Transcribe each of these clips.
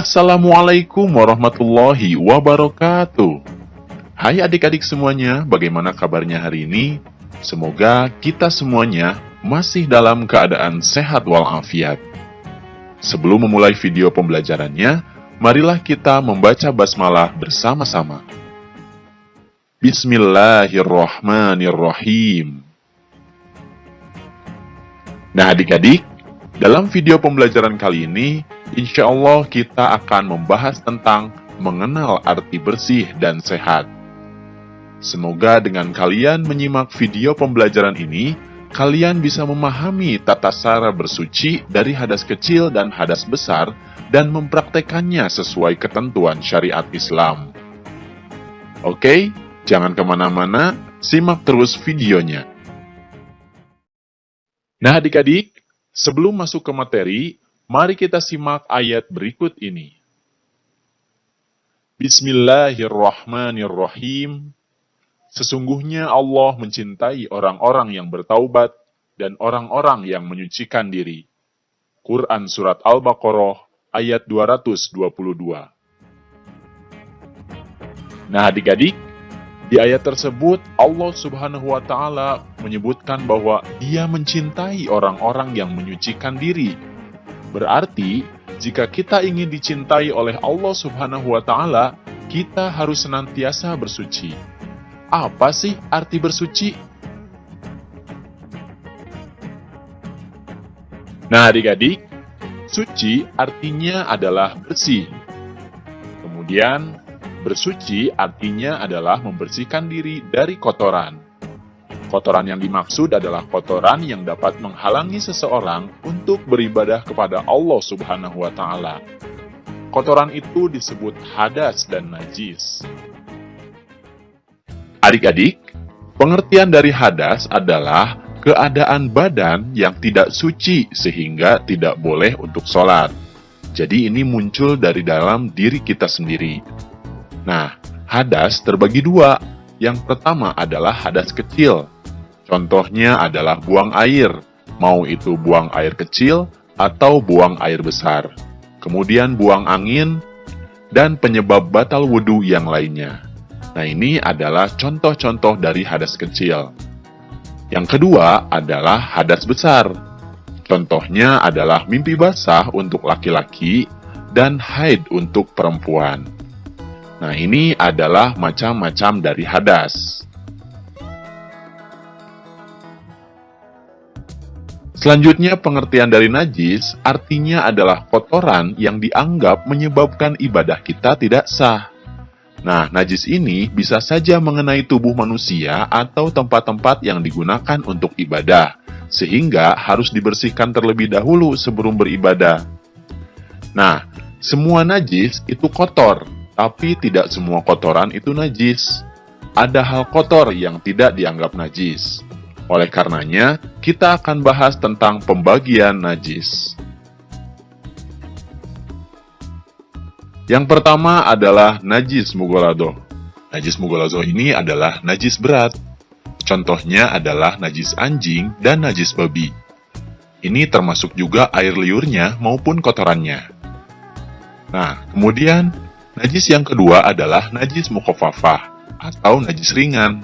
Assalamualaikum warahmatullahi wabarakatuh. Hai adik-adik semuanya, bagaimana kabarnya hari ini? Semoga kita semuanya masih dalam keadaan sehat walafiat. Sebelum memulai video pembelajarannya, marilah kita membaca basmalah bersama-sama. Bismillahirrahmanirrahim. Nah adik-adik, dalam video pembelajaran kali ini, insya Allah kita akan membahas tentang mengenal arti bersih dan sehat. Semoga dengan kalian menyimak video pembelajaran ini, kalian bisa memahami tata cara bersuci dari hadas kecil dan hadas besar dan mempraktekannya sesuai ketentuan syariat Islam. Oke, jangan kemana-mana, simak terus videonya. Nah adik-adik, sebelum masuk ke materi, mari kita simak ayat berikut ini. Bismillahirrahmanirrahim. Sesungguhnya Allah mencintai orang-orang yang bertaubat dan orang-orang yang menyucikan diri. Quran Surat Al-Baqarah ayat 222. Nah adik-adik, di ayat tersebut Allah Subhanahu wa Ta'ala menyebutkan bahwa Dia mencintai orang-orang yang menyucikan diri. Berarti, jika kita ingin dicintai oleh Allah Subhanahu wa Ta'ala, kita harus senantiasa bersuci. Apa sih arti bersuci? Nah adik-adik, suci artinya adalah bersih. Kemudian, bersuci artinya adalah membersihkan diri dari kotoran. Kotoran yang dimaksud adalah kotoran yang dapat menghalangi seseorang untuk beribadah kepada Allah Subhanahu wa Ta'ala. Kotoran itu disebut hadas dan najis. Adik-adik, pengertian dari hadas adalah keadaan badan yang tidak suci sehingga tidak boleh untuk sholat. Jadi ini muncul dari dalam diri kita sendiri. Nah, hadas terbagi dua. Yang pertama adalah hadas kecil. Contohnya adalah buang air, mau itu buang air kecil atau buang air besar. Kemudian buang angin, dan penyebab batal wudhu yang lainnya. Nah ini adalah contoh-contoh dari hadas kecil. Yang kedua adalah hadas besar. Contohnya adalah mimpi basah untuk laki-laki dan haid untuk perempuan. Nah, ini adalah macam-macam dari hadas. Selanjutnya, pengertian dari najis artinya adalah kotoran yang dianggap menyebabkan ibadah kita tidak sah. Nah, najis ini bisa saja mengenai tubuh manusia atau tempat-tempat yang digunakan untuk ibadah, sehingga harus dibersihkan terlebih dahulu sebelum beribadah. Nah, semua najis itu kotor. Tapi tidak semua kotoran itu najis. Ada hal kotor yang tidak dianggap najis. Oleh karenanya, kita akan bahas tentang pembagian najis. Yang pertama adalah najis mughaladhah. Najis mughaladhah ini adalah najis berat. Contohnya adalah najis anjing dan najis babi. Ini termasuk juga air liurnya maupun kotorannya. Nah, kemudian najis yang kedua adalah najis mukhaffafah atau najis ringan.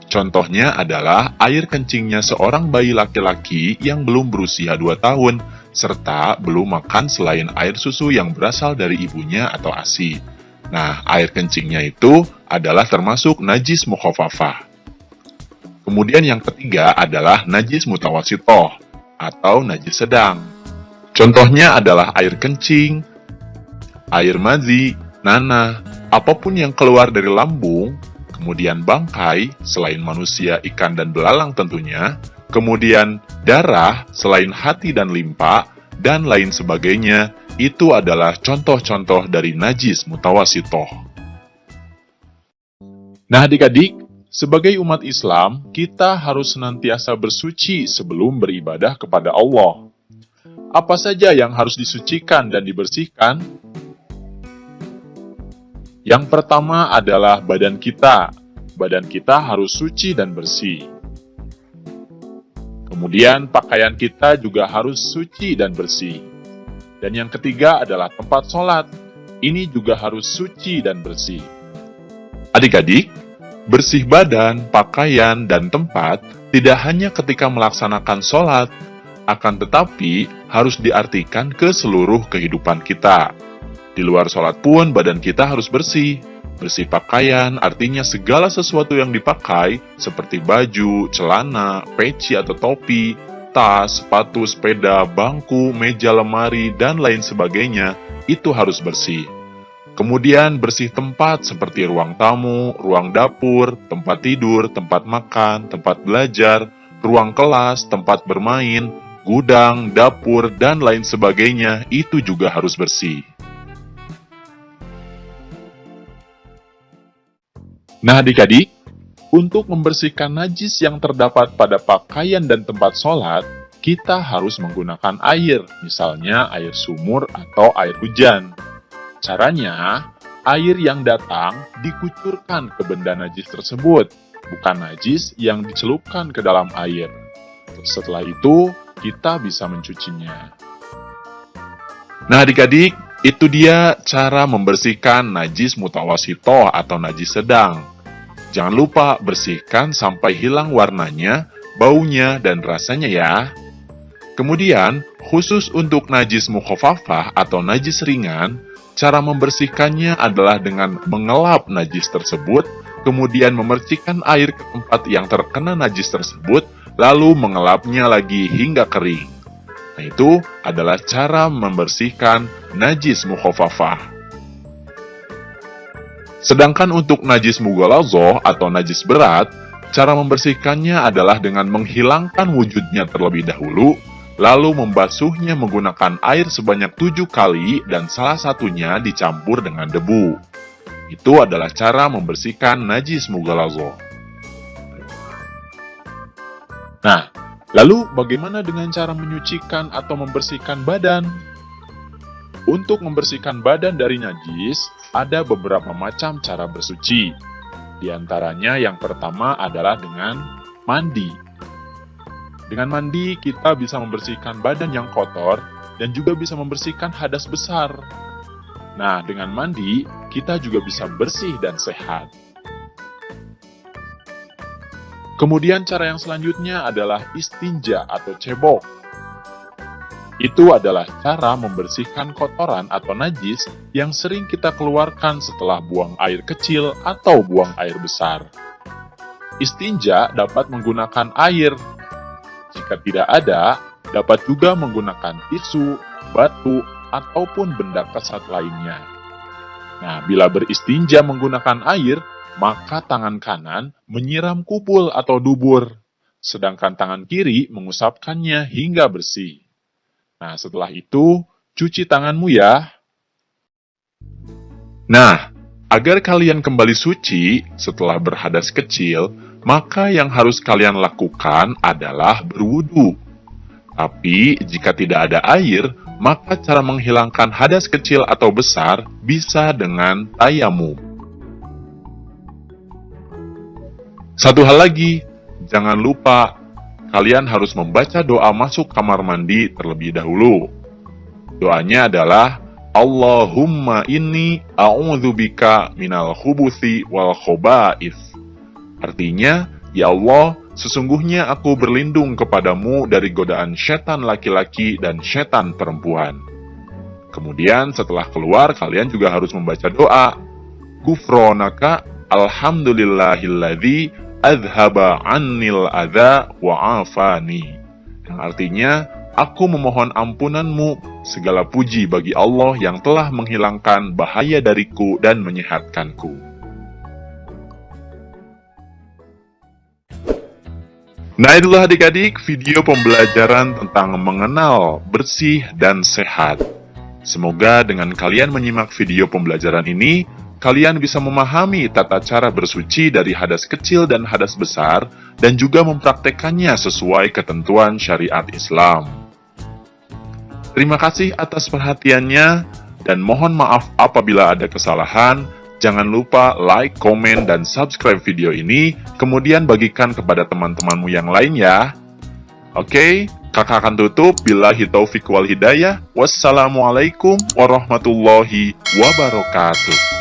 Contohnya adalah air kencingnya seorang bayi laki-laki yang belum berusia 2 tahun, serta belum makan selain air susu yang berasal dari ibunya atau ASI. Nah, air kencingnya itu adalah termasuk najis mukhaffafah. Kemudian yang ketiga adalah najis mutawassithah atau najis sedang. Contohnya adalah air kencing, air madzi, nanah, apapun yang keluar dari lambung, kemudian bangkai, selain manusia, ikan, dan belalang tentunya, kemudian darah, selain hati dan limpa, dan lain sebagainya, itu adalah contoh-contoh dari najis mutawassithah. Nah adik-adik, sebagai umat Islam, kita harus senantiasa bersuci sebelum beribadah kepada Allah. Apa saja yang harus disucikan dan dibersihkan? Yang pertama adalah badan kita. Badan kita harus suci dan bersih. Kemudian pakaian kita juga harus suci dan bersih. Dan yang ketiga adalah tempat sholat. ini juga harus suci dan bersih. Adik-adik, bersih badan, pakaian, dan tempat tidak hanya ketika melaksanakan sholat, akan tetapi harus diartikan ke seluruh kehidupan kita. Di luar sholat pun badan kita harus bersih. Bersih pakaian artinya segala sesuatu yang dipakai seperti baju, celana, peci atau topi, tas, sepatu, sepeda, bangku, meja, lemari, dan lain sebagainya itu harus bersih. Kemudian bersih tempat seperti ruang tamu, ruang dapur, tempat tidur, tempat makan, tempat belajar, ruang kelas, tempat bermain, gudang, dapur, dan lain sebagainya itu juga harus bersih. Nah adik-adik, untuk membersihkan najis yang terdapat pada pakaian dan tempat sholat, kita harus menggunakan air, misalnya air sumur atau air hujan. Caranya, air yang datang dikucurkan ke benda najis tersebut, bukan najis yang dicelupkan ke dalam air. Setelah itu, kita bisa mencucinya. Nah adik-adik, itu dia cara membersihkan najis mutawasitoh atau najis sedang. Jangan lupa bersihkan sampai hilang warnanya, baunya, dan rasanya ya. Kemudian, khusus untuk najis mukhafafah atau najis ringan, cara membersihkannya adalah dengan mengelap najis tersebut, kemudian memercikkan air ke tempat yang terkena najis tersebut, lalu mengelapnya lagi hingga kering. Nah, itu adalah cara membersihkan najis mukhafafah. Sedangkan untuk najis mughalazah atau najis berat, cara membersihkannya adalah dengan menghilangkan wujudnya terlebih dahulu, lalu membasuhnya menggunakan air sebanyak 7 kali dan salah satunya dicampur dengan debu. Itu adalah cara membersihkan najis mughalazah. Nah, lalu bagaimana dengan cara menyucikan atau membersihkan badan? Untuk membersihkan badan dari najis, ada beberapa macam cara bersuci. Di antaranya yang pertama adalah dengan mandi. Dengan mandi, kita bisa membersihkan badan yang kotor dan juga bisa membersihkan hadas besar. Nah, dengan mandi, kita juga bisa bersih dan sehat. Kemudian cara yang selanjutnya adalah istinja atau cebok. Itu adalah cara membersihkan kotoran atau najis yang sering kita keluarkan setelah buang air kecil atau buang air besar. Istinja dapat menggunakan air. Jika tidak ada, dapat juga menggunakan tisu, batu, ataupun benda kesat lainnya. Nah, bila beristinja menggunakan air, maka tangan kanan menyiram kupul atau dubur, sedangkan tangan kiri mengusapkannya hingga bersih. Nah, setelah itu, cuci tanganmu ya. Nah, agar kalian kembali suci setelah berhadas kecil, maka yang harus kalian lakukan adalah berwudu. Tapi, jika tidak ada air, maka cara menghilangkan hadas kecil atau besar bisa dengan tayamum. Satu hal lagi, jangan lupa, kalian harus membaca doa masuk kamar mandi terlebih dahulu. Doanya adalah, Allahumma inni a'udzubika minal khubuthi wal khoba'ith. Artinya, ya Allah, sesungguhnya aku berlindung kepadamu dari godaan setan laki-laki dan setan perempuan. Kemudian setelah keluar, kalian juga harus membaca doa. Gufronaka alhamdulillahilladzi adhaba annil adha wa'afani. Yang artinya, aku memohon ampunanmu, segala puji bagi Allah yang telah menghilangkan bahaya dariku dan menyehatkanku. Nah itulah adik-adik video pembelajaran tentang mengenal bersih dan sehat. Semoga dengan kalian menyimak video pembelajaran ini, kalian bisa memahami tata cara bersuci dari hadas kecil dan hadas besar, dan juga mempraktekannya sesuai ketentuan syariat Islam. Terima kasih atas perhatiannya, dan mohon maaf apabila ada kesalahan. Jangan lupa like, komen, dan subscribe video ini, kemudian bagikan kepada teman-temanmu yang lain ya. Oke, Kakak akan tutup. Billahi taufik wal hidayah. Wassalamualaikum warahmatullahi wabarakatuh.